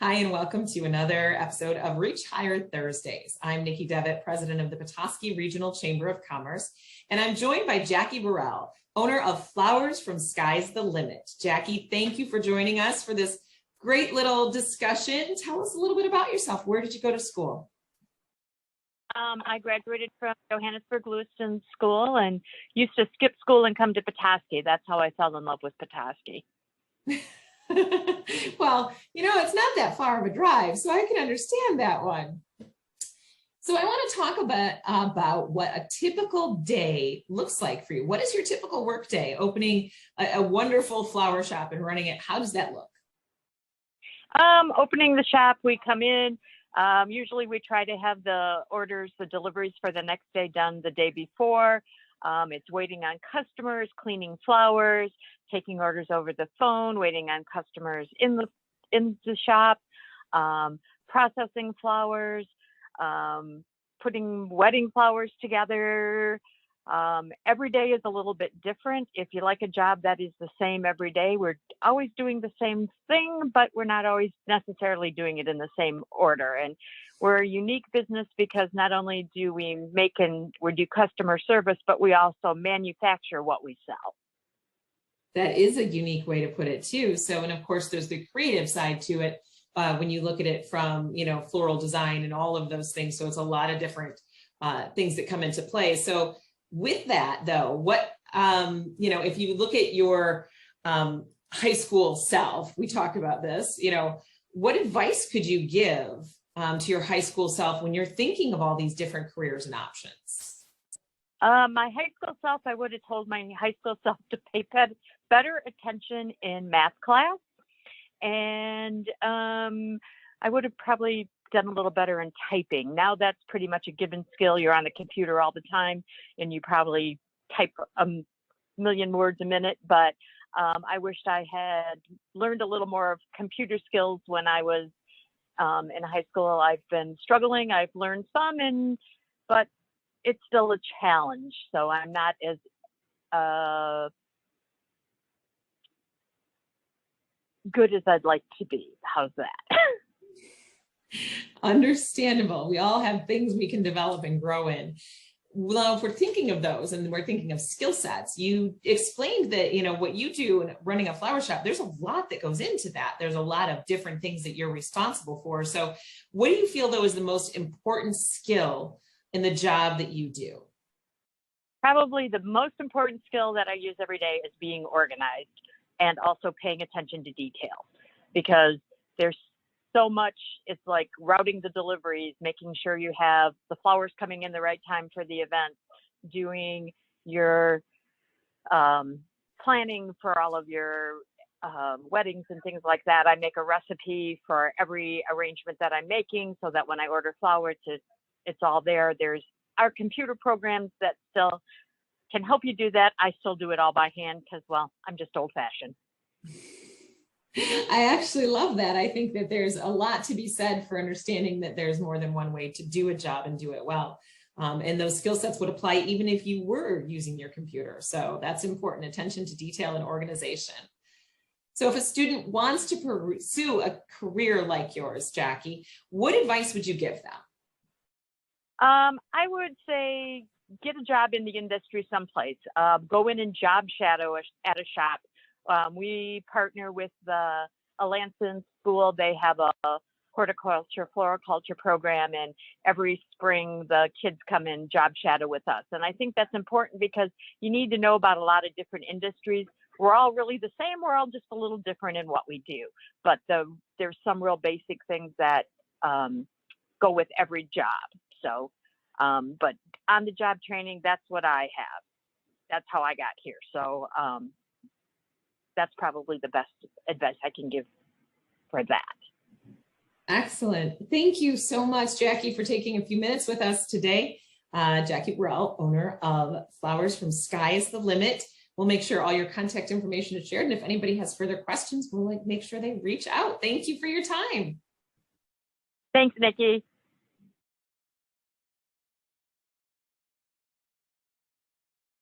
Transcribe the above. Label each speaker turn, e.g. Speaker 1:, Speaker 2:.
Speaker 1: Hi, and welcome to another episode of Reach Higher Thursdays. I'm Nikki Devitt, president of the Petoskey Regional Chamber of Commerce, and I'm joined by Jackie Burrell, owner of Flowers from Sky's the Limit. Jackie, thank you for joining us for this great little discussion. Tell us a little bit about yourself. Where did you go to school?
Speaker 2: I graduated from Johannesburg Lewiston School and used to skip school and come to Petoskey. That's how I fell in love with Petoskey.
Speaker 1: Well, it's not that far of a drive, so I can understand that one. So I want to talk about what a typical day looks like for you. What is your typical work day? Opening a wonderful flower shop and running it, how does that look?
Speaker 2: Opening the shop, we come in. Usually we try to have the deliveries for the next day done the day before. It's waiting on customers, cleaning flowers, taking orders over the phone, waiting on customers in the shop, processing flowers, putting wedding flowers together. Every day is a little bit different. If you like a job that is the same every day, we're always doing the same thing, but we're not always necessarily doing it in the same order. And we're a unique business because not only do we do customer service, but we also manufacture what we sell.
Speaker 1: That is a unique way to put it too. So, and of course, there's the creative side to it when you look at it from, floral design and all of those things. So it's a lot of different things that come into play. So with that though, what, if you look at your high school self, we talked about this, what advice could you give to your high school self when you're thinking of all these different careers and options?
Speaker 2: My high school self, I would have told my high school self to pay better attention in math class. And I would have probably done a little better in typing. Now that's pretty much a given skill. You're on the computer all the time and you probably type a million words a minute. But I wished I had learned a little more of computer skills when I was in high school. I've been struggling. I've learned some, but it's still a challenge. So I'm not as good as I'd like to be. How's that?
Speaker 1: Understandable. We all have things we can develop and grow in. Well, if we're thinking of those and we're thinking of skill sets, you explained that, what you do in running a flower shop, there's a lot that goes into that. There's a lot of different things that you're responsible for. So what do you feel though is the most important skill in the job that you do?
Speaker 2: Probably the most important skill that I use every day is being organized and also paying attention to detail, because there's so much. It's like routing the deliveries, making sure you have the flowers coming in the right time for the event, doing your planning for all of your weddings and things like that. I make a recipe for every arrangement that I'm making so that when I order flowers, it's all there. There's our computer programs that still can help you do that. I still do it all by hand because, well, I'm just old-fashioned.
Speaker 1: I actually love that. I think that there's a lot to be said for understanding that there's more than one way to do a job and do it well. And those skill sets would apply even if you were using your computer. So that's important, attention to detail and organization. So if a student wants to pursue a career like yours, Jackie, what advice would you give them?
Speaker 2: I would say get a job in the industry someplace. Go in and job shadow at a shop. We partner with the Alanson School. They have a horticulture, floriculture program, and every spring the kids come in job shadow with us. And I think that's important because you need to know about a lot of different industries. We're all really the same. We're all just a little different in what we do. But there's some real basic things that go with every job. So, but on the job training, that's what I have. That's how I got here. So that's probably the best advice I can give for that.
Speaker 1: Excellent. Thank you so much, Jackie, for taking a few minutes with us today. Jackie Burrell, owner of Flowers from Sky's the Limit. We'll make sure all your contact information is shared. And if anybody has further questions, we'll make sure they reach out. Thank you for your time.
Speaker 2: Thanks, Nikki.